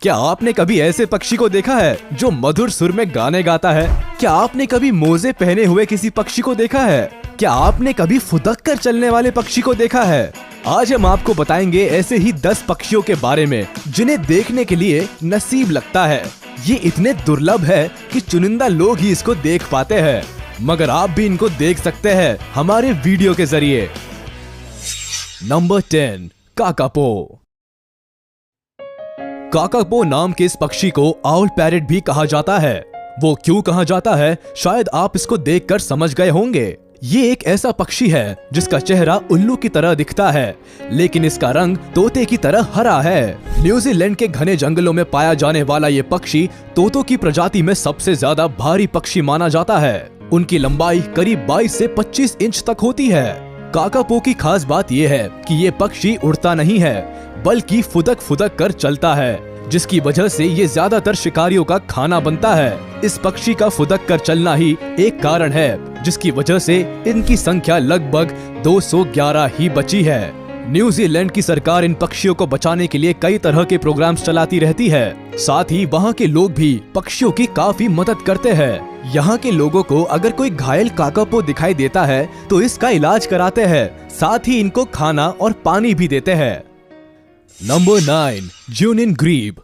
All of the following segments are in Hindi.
क्या आपने कभी ऐसे पक्षी को देखा है जो मधुर सुर में गाने गाता है? क्या आपने कभी मोजे पहने हुए किसी पक्षी को देखा है? क्या आपने कभी फुदक कर चलने वाले पक्षी को देखा है? आज हम आपको बताएंगे ऐसे ही 10 पक्षियों के बारे में जिन्हें देखने के लिए नसीब लगता है। ये इतने दुर्लभ है कि चुनिंदा लोग ही इसको देख पाते हैं, मगर आप भी इनको देख सकते हैं हमारे वीडियो के जरिए। Number 10, kakapo. काकापो नाम के इस पक्षी को आउल पैरेट भी कहा जाता है। वो क्यों कहा जाता है, शायद आप इसको देखकर समझ गए होंगे। ये एक ऐसा पक्षी है जिसका चेहरा उल्लू की तरह दिखता है, लेकिन इसका रंग तोते की तरह हरा है। न्यूजीलैंड के घने जंगलों में पाया जाने वाला ये पक्षी तोतों की प्रजाति में सबसे ज्यादा भारी पक्षी माना जाता है। उनकी लंबाई करीब 22 से 25 इंच तक होती है। काकापो की खास बात यह है कि ये पक्षी उड़ता नहीं है, बल्कि फुदक फुदक कर चलता है, जिसकी वजह से ये ज्यादातर शिकारियों का खाना बनता है। इस पक्षी का फुदक कर चलना ही एक कारण है जिसकी वजह से इनकी संख्या लगभग 211 ही बची है। न्यूजीलैंड की सरकार इन पक्षियों को बचाने के लिए कई तरह के प्रोग्राम्स चलाती रहती है। साथ ही वहाँ के लोग भी पक्षियों की काफी मदद करते हैं। यहाँ के लोगों को अगर कोई घायल काकापो दिखाई देता है तो इसका इलाज कराते हैं, साथ ही इनको खाना और पानी भी देते हैं। नंबर 9, ज्यूनिन ग्रीब।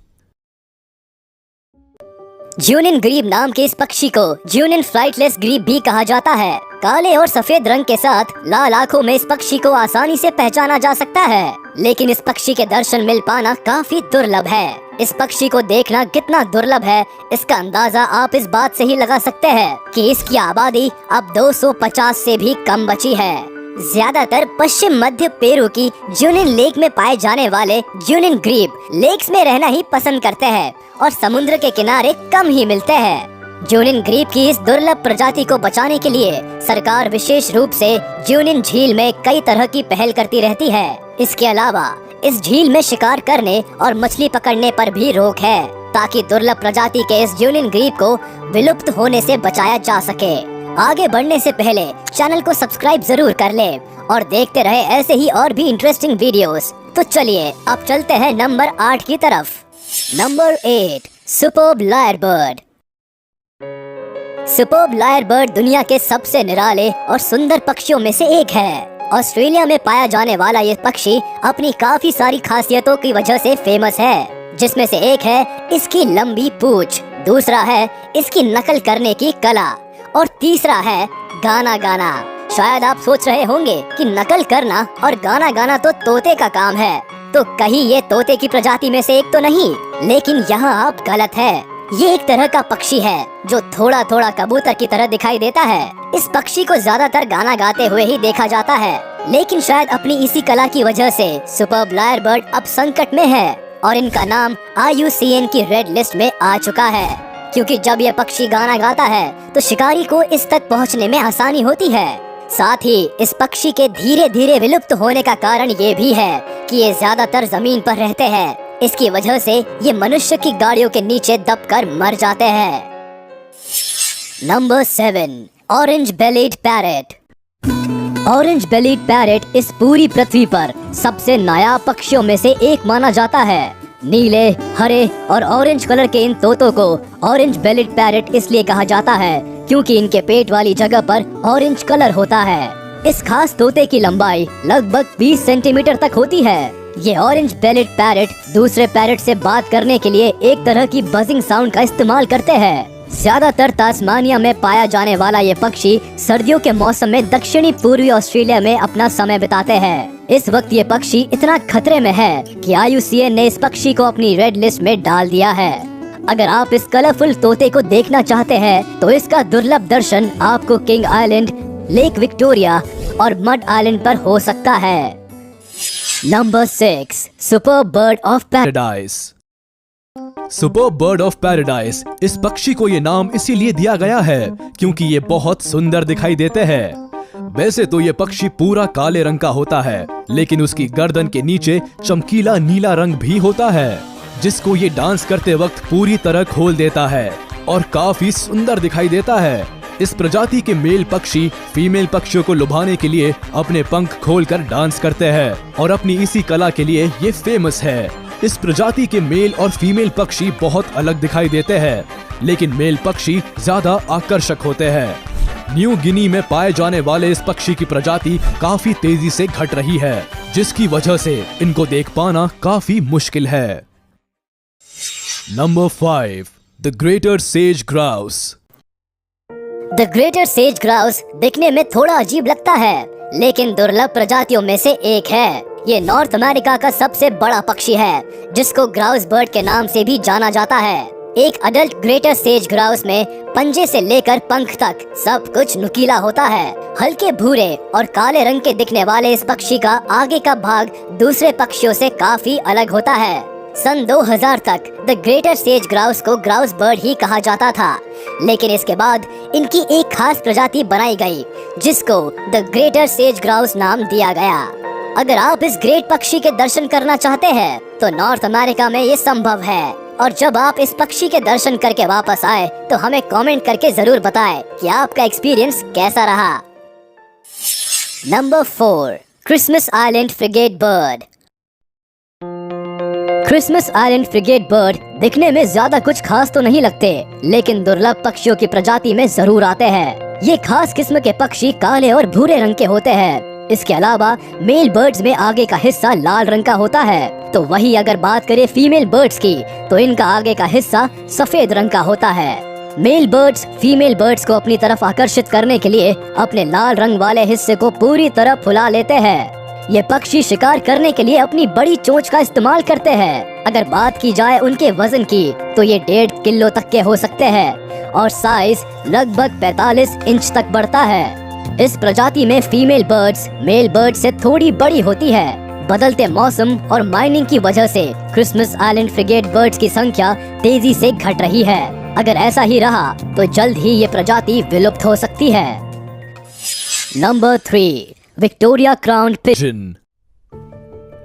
ज्यूनिन ग्रीब नाम के इस पक्षी को ज्यूनिन फ्लाइटलेस ग्रीब भी कहा जाता है। काले और सफेद रंग के साथ लाल आंखों में इस पक्षी को आसानी से पहचाना जा सकता है, लेकिन इस पक्षी के दर्शन मिल पाना काफी दुर्लभ है। इस पक्षी को देखना कितना दुर्लभ है, इसका अंदाजा आप इस बात से ही लगा सकते हैं कि इसकी आबादी अब 250 से भी कम बची है। ज्यादातर पश्चिम मध्य पेरू की ज्यूनिन लेक में पाए जाने वाले ज्यूनिन ग्रीब लेक्स में रहना ही पसंद करते हैं और समुद्र के किनारे कम ही मिलते हैं। ज्यूनिन ग्रीब की इस दुर्लभ प्रजाति को बचाने के लिए सरकार विशेष रूप से ज्यूनिन झील में कई तरह की पहल करती रहती है। इसके अलावा इस झील में शिकार करने और मछली पकड़ने पर भी रोक है, ताकि दुर्लभ प्रजाति के इस ज्यूनिन ग्रीब को विलुप्त होने से बचाया जा सके। आगे बढ़ने से पहले चैनल को सब्सक्राइब जरूर कर ले और देखते रहे ऐसे ही और भी इंटरेस्टिंग वीडियोस। तो चलिए अब चलते हैं नंबर 8 की तरफ। Number 8, superb lyrebird. Superb lyrebird दुनिया के सबसे निराले और सुंदर पक्षियों में से एक है। ऑस्ट्रेलिया में पाया जाने वाला ये पक्षी अपनी काफी सारी खासियतों की वजह से फेमस है, जिसमें से एक है इसकी लंबी पूंछ, दूसरा है इसकी नकल करने की कला और तीसरा है गाना गाना। शायद आप सोच रहे होंगे कि नकल करना और गाना गाना तो तोते का काम है, तो कहीं ये तोते की प्रजाति में से एक तो नहीं, लेकिन यहाँ आप गलत है। ये एक तरह का पक्षी है जो थोड़ा थोड़ा कबूतर की तरह दिखाई देता है। इस पक्षी को ज्यादातर गाना गाते हुए ही देखा जाता है, लेकिन शायद अपनी इसी कला की वजह से सुपर्ब लायरबर्ड अब संकट में है और इनका नाम IUCN की रेड लिस्ट में आ चुका है, क्योंकि जब यह पक्षी गाना गाता है तो शिकारी को इस तक पहुंचने में आसानी होती है। साथ ही इस पक्षी के धीरे धीरे विलुप्त होने का कारण ये भी है कि ये ज्यादातर जमीन पर रहते हैं। इसकी वजह से ये मनुष्य की गाड़ियों के नीचे दबकर मर जाते हैं। Number 7, orange bellied parrot. Orange bellied parrot इस पूरी पृथ्वी पर सबसे नायाब पक्षियों में से एक माना जाता है। नीले, हरे और ऑरेंज कलर के इन तोतों को ऑरेंज बेलीड पैरेट इसलिए कहा जाता है क्योंकि इनके पेट वाली जगह पर ऑरेंज कलर होता है। इस खास तोते की लंबाई लगभग 20 सेंटीमीटर तक होती है। ये ऑरेंज बेलीड पैरेट दूसरे पैरेट से बात करने के लिए एक तरह की बजिंग साउंड का इस्तेमाल करते हैं। ज्यादातर तास्मानिया में पाया जाने वाला ये पक्षी सर्दियों के मौसम में दक्षिणी पूर्वी ऑस्ट्रेलिया में अपना समय बिताते हैं। इस वक्त ये पक्षी इतना खतरे में है कि IUCN ने इस पक्षी को अपनी रेड लिस्ट में डाल दिया है। अगर आप इस कलरफुल तोते को देखना चाहते हैं तो इसका दुर्लभ दर्शन आपको किंग आइलैंड, लेक विक्टोरिया और मड आइलैंड पर हो सकता है। Number 6, superb bird of paradise. Superb bird of paradise, इस पक्षी को ये नाम इसीलिए दिया गया है क्योंकि ये बहुत सुंदर दिखाई देते हैं। वैसे तो ये पक्षी पूरा काले रंग का होता है, लेकिन उसकी गर्दन के नीचे चमकीला नीला रंग भी होता है, जिसको ये डांस करते वक्त पूरी तरह खोल देता है और काफी सुंदर दिखाई देता है। इस प्रजाति के मेल पक्षी फीमेल पक्षियों को लुभाने के लिए अपने पंख खोलकर डांस करते हैं और अपनी इसी कला के लिए ये फेमस है। इस प्रजाति के मेल और फीमेल पक्षी बहुत अलग दिखाई देते हैं, लेकिन मेल पक्षी ज्यादा आकर्षक होते हैं। न्यू गिनी में पाए जाने वाले इस पक्षी की प्रजाति काफी तेजी से घट रही है, जिसकी वजह से इनको देख पाना काफी मुश्किल है। Number 5, the greater says grouse. The greater says grouse दिखने में थोड़ा अजीब लगता है, लेकिन दुर्लभ प्रजातियों में से एक है। ये नॉर्थ अमेरिका का सबसे बड़ा पक्षी है, जिसको ग्राउस बर्ड के नाम से भी जाना जाता है। एक अडल्ट ग्रेटर सेज ग्राउस में पंजे से लेकर पंख तक सब कुछ नुकीला होता है। हल्के भूरे और काले रंग के दिखने वाले इस पक्षी का आगे का भाग दूसरे पक्षियों से काफी अलग होता है। सन 2000 तक द ग्रेटर सेज ग्राउस को ग्राउस बर्ड ही कहा जाता था, लेकिन इसके बाद इनकी एक खास प्रजाति बनाई गई, जिसको द ग्रेटर सेज ग्राउस नाम दिया गया। अगर आप इस ग्रेट पक्षी के दर्शन करना चाहते हैं तो नॉर्थ अमेरिका में ये संभव है, और जब आप इस पक्षी के दर्शन करके वापस आए तो हमें कमेंट करके जरूर बताएं कि आपका एक्सपीरियंस कैसा रहा। Number 4, Christmas island frigate bird. Christmas island frigate bird दिखने में ज्यादा कुछ खास तो नहीं लगते, लेकिन दुर्लभ पक्षियों की प्रजाति में जरूर आते हैं। ये खास किस्म के पक्षी काले और भूरे रंग के होते हैं। इसके अलावा मेल बर्ड्स में आगे का हिस्सा लाल रंग का होता है, तो वही अगर बात करें फीमेल बर्ड्स की तो इनका आगे का हिस्सा सफेद रंग का होता है। मेल बर्ड्स फीमेल बर्ड्स को अपनी तरफ आकर्षित करने के लिए अपने लाल रंग वाले हिस्से को पूरी तरह फुला लेते हैं। ये पक्षी शिकार करने के लिए अपनी बड़ी चोंच का इस्तेमाल करते हैं। अगर बात की जाए उनके वजन की तो ये 1.5 किलो तक के हो सकते हैं और साइज लगभग 45 इंच तक बढ़ता है। इस प्रजाति में फीमेल बर्ड्स मेल बर्ड से थोड़ी बड़ी होती है। बदलते मौसम और माइनिंग की वजह से क्रिसमस आइलैंड फ्रिगेट बर्ड्स की संख्या तेजी से घट रही है। अगर ऐसा ही रहा तो जल्द ही ये प्रजाति विलुप्त हो सकती है। Number 3, Victoria crowned pigeon.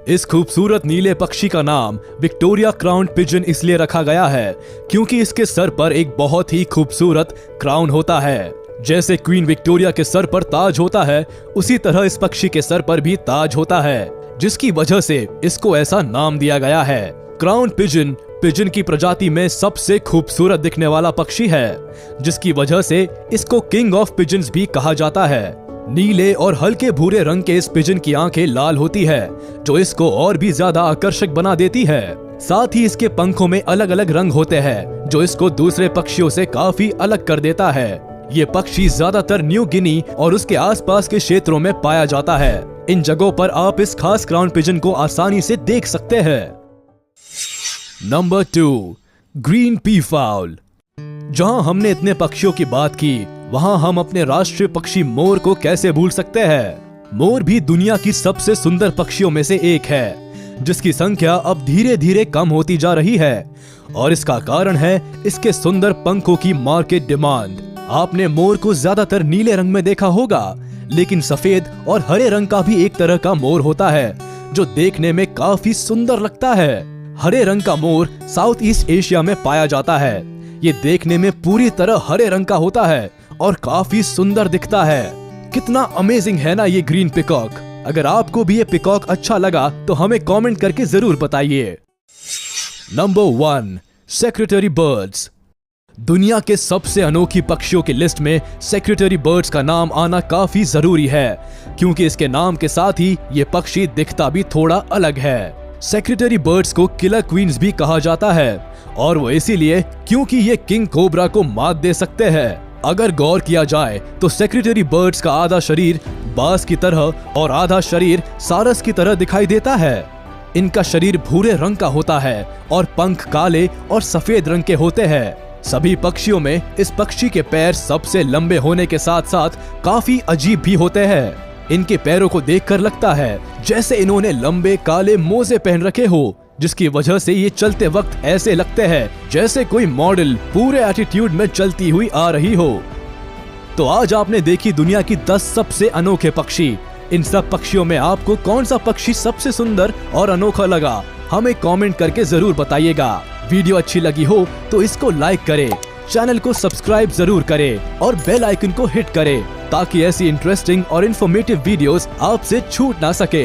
इस खूबसूरत नीले पक्षी का नाम विक्टोरिया क्राउन्ड पिजन इसलिए रखा गया है क्योंकि इसके सर पर एक बहुत ही खूबसूरत क्राउन होता है। जैसे क्वीन विक्टोरिया के सर पर ताज होता है, उसी तरह इस पक्षी के सर पर भी ताज होता है, जिसकी वजह से इसको ऐसा नाम दिया गया है। क्राउन पिजन पिजन की प्रजाति में सबसे खूबसूरत दिखने वाला पक्षी है, जिसकी वजह से इसको किंग ऑफ पिजन्स भी कहा जाता है। नीले और हल्के भूरे रंग के इस पिजन की आंखें लाल होती है, जो इसको और भी ज्यादा आकर्षक बना देती है। साथ ही इसके पंखों में अलग अलग रंग होते हैं, जो इसको दूसरे पक्षियों से काफी अलग कर देता है। ये पक्षी ज्यादातर न्यू गिनी और उसके आसपास के क्षेत्रों में पाया जाता है। इन जगहों पर आप इस खास क्राउन पिजन को आसानी से देख सकते हैं। Number 2, green pea foul. जहां हमने इतने पक्षियों की बात की, वहां हम अपने राष्ट्रीय पक्षी मोर को कैसे भूल सकते हैं। मोर भी दुनिया की सबसे सुंदर पक्षियों में से एक है, जिसकी संख्या अब धीरे धीरे कम होती जा रही है, और इसका कारण है इसके सुंदर पंखों की मार्केट डिमांड। आपने मोर को ज्यादातर नीले रंग में देखा होगा, लेकिन सफेद और हरे रंग का भी एक तरह का मोर होता है, जो देखने में काफी सुंदर लगता है। हरे रंग का मोर साउथ ईस्ट एशिया में पाया जाता है। ये देखने में पूरी तरह हरे रंग का होता है और काफी सुंदर दिखता है। कितना अमेजिंग है ना ये ग्रीन पिकॉक। अगर आपको भी ये पिकॉक अच्छा लगा तो हमें कमेंट करके जरूर बताइए। Number 1, secretary birds. दुनिया के सबसे अनोखी पक्षियों की लिस्ट में सेक्रेटरी बर्ड्स का नाम आना काफी जरूरी है, क्योंकि इसके नाम के साथ ही ये पक्षी दिखता भी थोड़ा अलग है। सेक्रेटरी बर्ड्स को किलर क्वींस भी कहा जाता है, और वो इसीलिए क्योंकि ये किंग कोबरा को मात दे सकते हैं। अगर गौर किया जाए तो सेक्रेटरी बर्ड्स का आधा शरीर बाज की तरह और आधा शरीर सारस की तरह दिखाई देता है। इनका शरीर भूरे रंग का होता है और पंख काले और सफेद रंग के होते हैं। सभी पक्षियों में इस पक्षी के पैर सबसे लंबे होने के साथ साथ काफी अजीब भी होते हैं। इनके पैरों को देखकर लगता है जैसे इन्होंने लंबे काले मोजे पहन रखे हो, जिसकी वजह से ये चलते वक्त ऐसे लगते हैं जैसे कोई मॉडल पूरे एटीट्यूड में चलती हुई आ रही हो। तो आज आपने देखी दुनिया की 10 सबसे अनोखे पक्षी। इन सब पक्षियों में आपको कौन सा पक्षी सबसे सुंदर और अनोखा लगा, हमें कमेंट करके जरूर बताइएगा। वीडियो अच्छी लगी हो तो इसको लाइक करें, चैनल को सब्सक्राइब जरूर करें और बेल आइकन को हिट करें, ताकि ऐसी इंटरेस्टिंग और इन्फॉर्मेटिव वीडियोस आपसे छूट ना सके।